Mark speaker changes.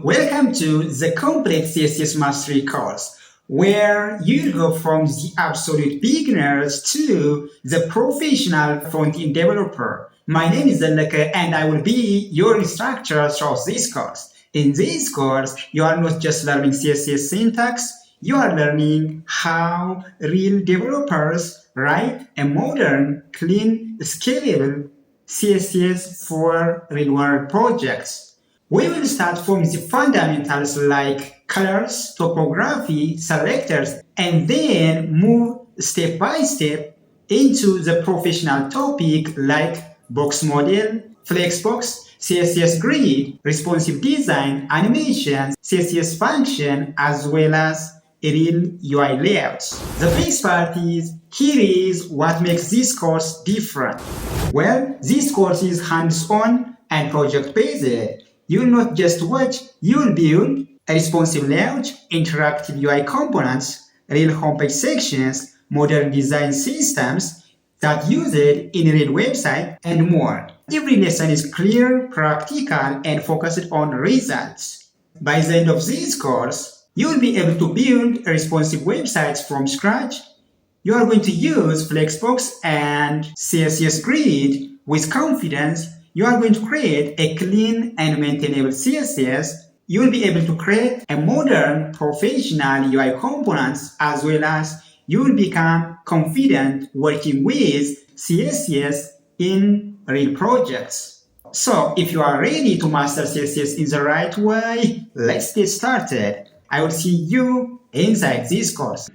Speaker 1: Welcome to the Complex CSS Mastery course, where you go from the absolute beginners to the professional front-end developer. My name is Zalaka and I will be your instructor throughout this course. In this course, you are not just learning CSS syntax, you are learning how real developers write a modern, clean, scalable CSS for real-world projects. We will start from the fundamentals like colors, topography, selectors, and then move step by step into the professional topic like box model, Flexbox, CSS grid, responsive design, animations, CSS function, as well as real UI layouts. The best part is, here is what makes this course different. Well, this course is hands-on and project-based. You will not just watch, you will build a responsive layout, interactive UI components, real homepage sections, modern design systems that use it in a real website, and more. Every lesson is clear, practical, and focused on results. By the end of this course, you will be able to build responsive websites from scratch. You are going to use Flexbox and CSS Grid with confidence. You are going to create a clean and maintainable CSS. You will be able to create a modern professional UI components, as well as you will become confident working with CSS in real projects. So if you are ready to master CSS in the right way, let's get started. I will see you inside this course.